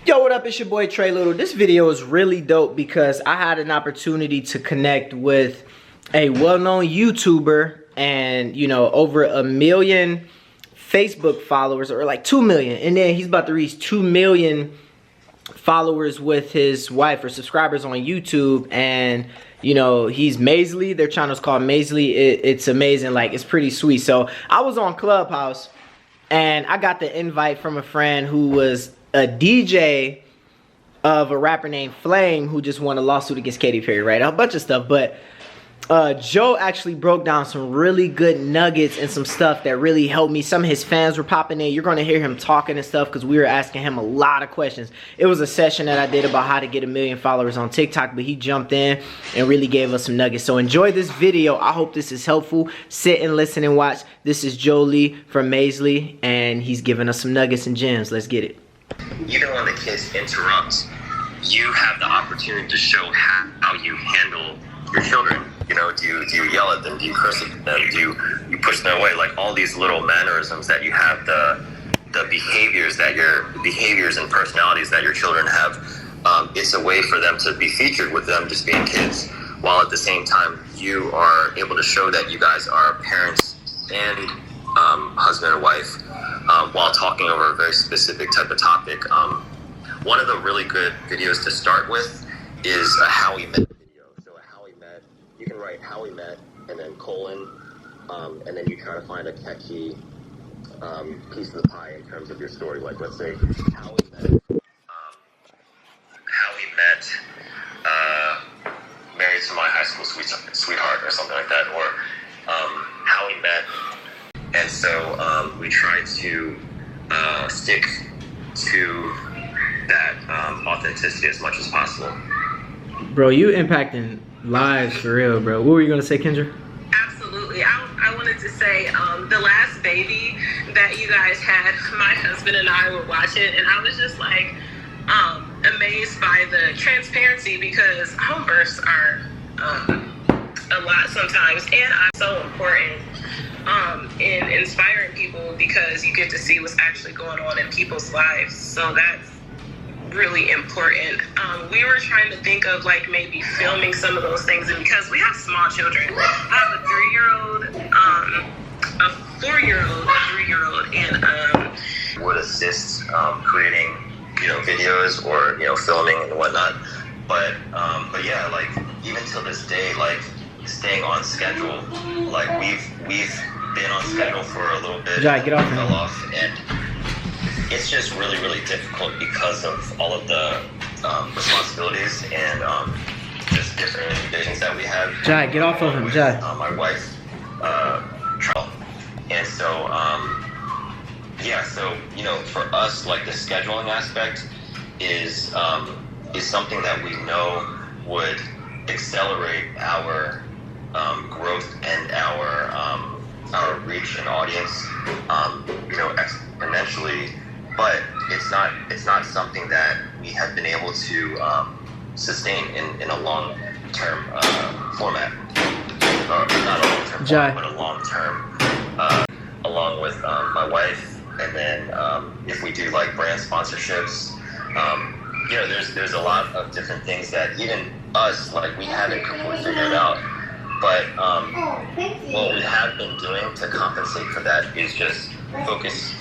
Yo, what up? It's your boy Trey Little. This video is really dope because I had an opportunity to connect with a well-known YouTuber and, you know, over 1 million Facebook followers, or like 2 million. And then he's about to reach 2 million followers with his wife or subscribers on YouTube. And, you know, he's Mazelee. Their channel's called Mazelee. It's amazing. Like, it's pretty sweet. So I was on Clubhouse and I got the invite from a friend who was a DJ of a rapper named Flame, who just won a lawsuit against Katy Perry, right? A bunch of stuff. But Joe actually broke down some really good nuggets and some stuff that really helped me. Some of his fans were popping in. You're going to hear him talking and stuff because we were asking him a lot of questions. It was a session that I did about how to get 1 million followers on TikTok, but he jumped in and really gave us some nuggets. So enjoy this video. I hope this is helpful. Sit and listen and watch. This is Joe Lee from Mazelee, and he's giving us some nuggets and gems. Let's get it. Even when the kids interrupt, you have the opportunity to show how you handle your children. You know, do you yell at them? Do you curse at them? Do you push them away? Like all these little mannerisms that you have, the behaviors and personalities that your children have. It's a way for them to be featured with them just being kids, while at the same time you are able to show that you guys are parents and husband and wife, while talking over a very specific type of topic. One of the really good videos to start with is a how we met video. So a how we met, you can write how we met and then colon, and then you try to find a catchy piece of the pie in terms of your story. Like, let's say how we met, married to my high school sweetheart or something like that, or how we met. And so we try to stick to that authenticity as much as possible. Bro, you impacting lives for real, bro. What were you gonna say, Kendra? Absolutely. I wanted to say the last baby that you guys had, my husband and I were watching, and I was just like amazed by the transparency, because home births are a lot sometimes, and I'm so important in inspiring people, because you get to see what's actually going on in people's lives. So that's really important. We were trying to think of like maybe filming some of those things, and because we have small children, I have a 3-year-old, a 4-year-old, a 3-year-old, and would assist creating, you know, videos or, you know, filming and whatnot. But yeah, like even till this day, like staying on schedule, like we've been on schedule for a little bit. Jai, get off. Fell off, and it's just really, really difficult because of all of the responsibilities and just different visions that we have. Jai, get off of him, Jai. My wife, Charles. And so, yeah, so, you know, for us, like the scheduling aspect is something that we know would accelerate our growth and our reach and audience, you know, exponentially. But it's not something that we have been able to sustain in a long-term format. Not a long-term format, but a long-term, along with my wife. And then if we do like brand sponsorships, you know, there's a lot of different things that even us, like, we haven't completely figured out. But what we have been doing to compensate for that is just focus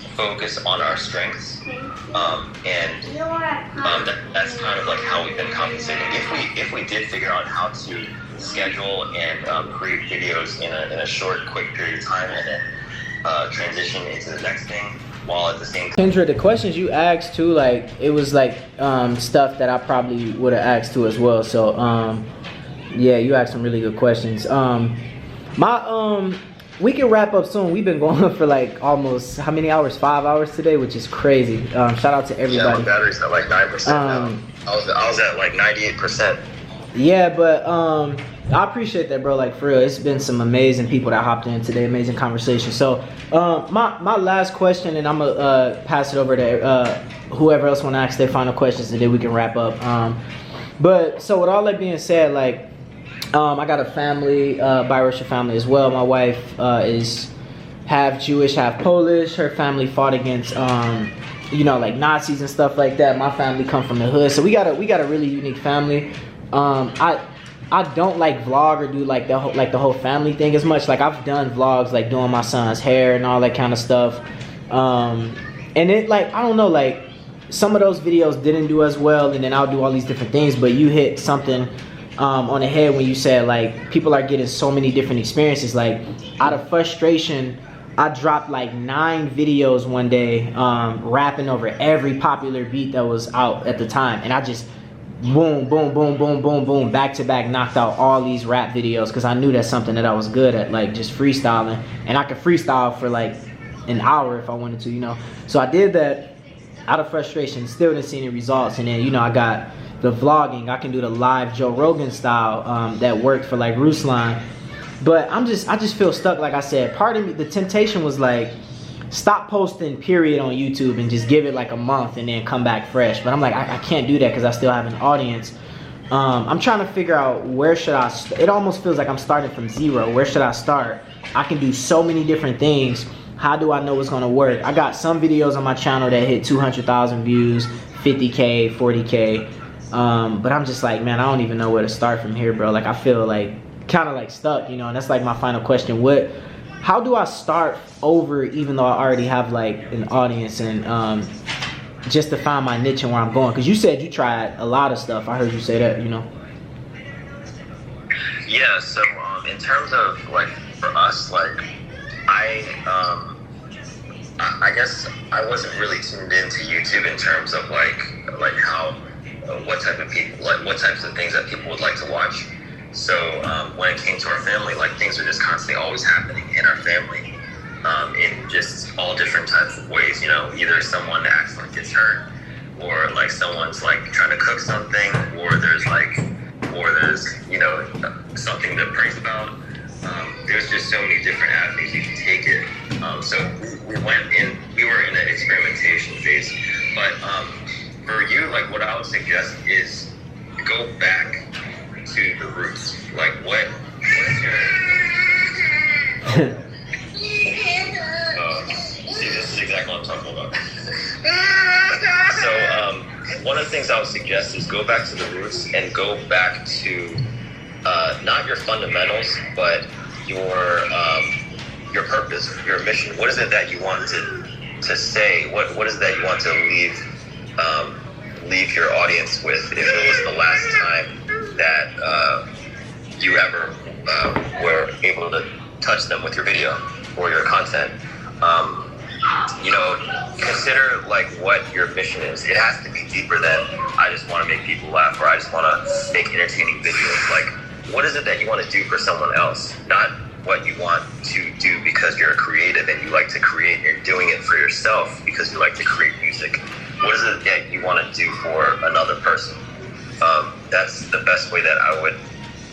on our strengths, and that's kind of like how we've been compensating. If we did figure out how to schedule and create videos in a short, quick period of time, and then transition into the next thing, while at the same time. Kendra, the questions you asked too, like it was like stuff that I probably would have asked too as well. So yeah, you asked some really good questions. We can wrap up soon. We've been going for like almost, how many hours? 5 hours today, which is crazy. Shout out to everybody. Yeah, my battery's at like 9% now. I was at like 98%. Yeah, but I appreciate that, bro. Like, for real, it's been some amazing people that hopped in today, amazing conversation. So my last question, and I'm gonna pass it over to whoever else want to ask their final questions, and then we can wrap up. But so with all that being said, like, I got a family, biracial family as well. My wife is half Jewish, half Polish. Her family fought against you know, like Nazis and stuff like that. My family come from the hood, so we got a really unique family. I don't like vlog or do like the whole family thing as much. Like I've done vlogs like doing my son's hair and all that kind of stuff. And it, like, I don't know, like some of those videos didn't do as well, and then I'll do all these different things. But you hit something on the head when you said like people are getting so many different experiences. Like out of frustration, I dropped like 9 videos one day, rapping over every popular beat that was out at the time, and I just boom, boom, boom, boom, boom, boom, back to back, knocked out all these rap videos because I knew that's something that I was good at, like just freestyling, and I could freestyle for like an hour if I wanted to, you know. So I did that out of frustration, still didn't see any results, and then, you know, I got the vlogging. I can do the live Joe Rogan style that worked for like Ruslan, but I just feel stuck. Like I said, part of me, the temptation was like, stop posting period on YouTube and just give it like a month and then come back fresh. But I'm like, I can't do that because I still have an audience. I'm trying to figure out where should I it almost feels like I'm starting from zero. Where should I start? I can do so many different things. How do I know what's gonna work? I got some videos on my channel that hit 200,000 views, 50K, 40K. But I'm just like, man, I don't even know where to start from here, bro. Like I feel like kind of like stuck, you know. And that's like my final question. How do I start over even though I already have like an audience, and just to find my niche and where I'm going? Because you said you tried a lot of stuff. I heard you say that, you know. Yeah, so in terms of like for us, like I guess I wasn't really tuned into YouTube in terms of like how what type of people, like what types of things that people would like to watch. So when it came to our family, like things were just constantly always happening in our family, in just all different types of ways. You know, either someone accidentally gets hurt, or like someone's like trying to cook something, or there's you know something to praise about. There's just so many different avenues you can take it. So we were in an experimentation phase. But for you, like what I would suggest is go back to the roots. Like what is your see, this is exactly what I'm talking about. So one of the things I would suggest is go back to the roots and go back to not your fundamentals, but your purpose, your mission. What is it that you want to say? What is it that you want to leave your audience with? If it was the last time that you ever were able to touch them with your video or your content, you know, consider like what your mission is. It has to be deeper than I just want to make people laugh, or I just want to make entertaining videos. Like, what is it that you want to do for someone else? Not what you want to do because you're a creative and you like to create. You're doing it for yourself because you like to create music. What is it that you want to do for another person? That's the best way that I would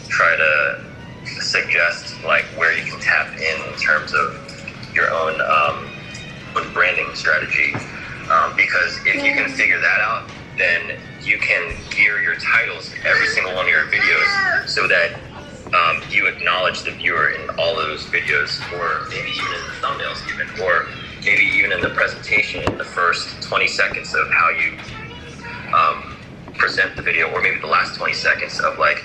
try to suggest, like where you can tap in terms of your own branding strategy. Because if you can figure that out, then you can gear your titles to every single one of your videos so that you acknowledge the viewer in all of those videos, or maybe even in the thumbnails even, or maybe even in the presentation in the first 20 seconds of how you present the video, or maybe the last 20 seconds of like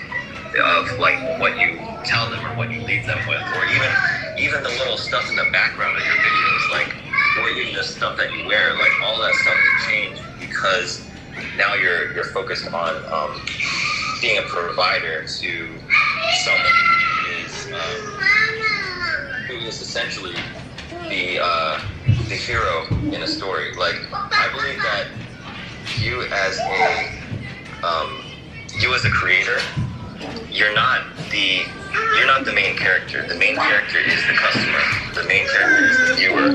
what you tell them or what you leave them with, or even the little stuff in the background of your videos, like, or even the stuff that you wear, like all that stuff can change because now you're focused on being a provider to someone who is essentially the hero in a story. Like, I believe that you as a creator, you're not the main character. The main character is the customer. The main character is the viewer,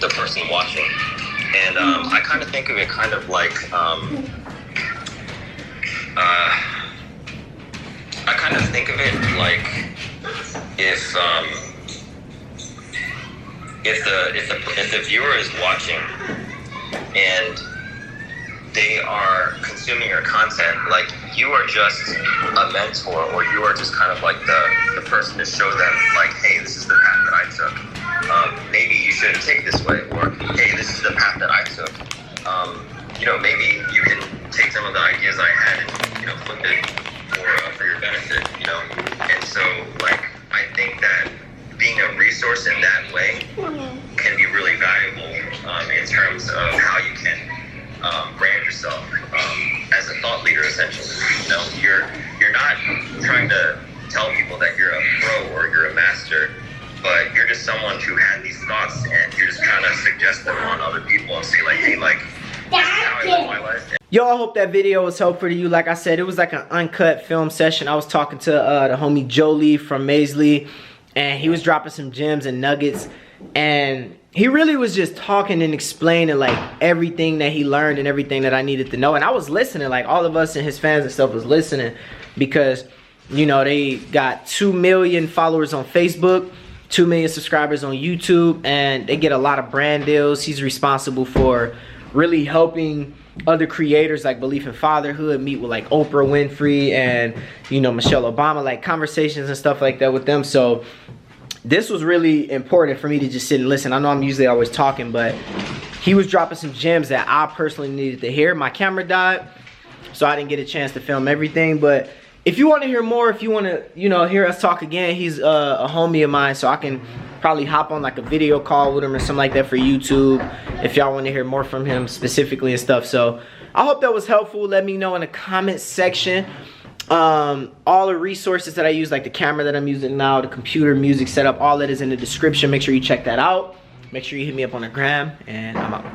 the person watching. And I kind of think of it kind of like I kind of think of it like if the viewer is watching and they are consuming your content, like you are just a mentor, or you are just kind of like the person to show them, like, hey, this is the path that I took. maybe you shouldn't take this way, or hey, this is the path that I took. Maybe you can take some of the ideas I had and flip it for your benefit. And so like I think that being a resource in that way can be really valuable in terms of how you can brand yourself as a thought leader. Essentially, you're not trying to tell people that you're a pro or you're a master, but you're just someone who had these thoughts and you're just trying to suggest them on other people and say like, hey, like this is how I live my life. Yo, I hope that video was helpful to you. Like I said, it was like an uncut film session. I was talking to the homie Jolie from Mazelee, and he was dropping some gems and nuggets, and he really was just talking and explaining like everything that he learned and everything that I needed to know. And I was listening, like all of us and his fans and stuff was listening, because they got 2 million followers on Facebook, 2 million subscribers on YouTube, and they get a lot of brand deals. He's responsible for really helping other creators like Belief in Fatherhood meet with like Oprah Winfrey and Michelle Obama, like conversations and stuff like that with them. So this was really important for me to just sit and listen. I know I'm usually always talking, but he was dropping some gems that I personally needed to hear. My camera died, so I didn't get a chance to film everything. But if you want to hear more, if you want to hear us talk again, he's a homie of mine, so I can probably hop on like a video call with him or something like that for YouTube if y'all want to hear more from him specifically and stuff. So I hope that was helpful. Let me know in the comment section all the resources that I use, like the camera that I'm using now, the computer, music setup, all that is in the description. Make sure you check that out. Make sure you hit me up on the gram, and I'm out.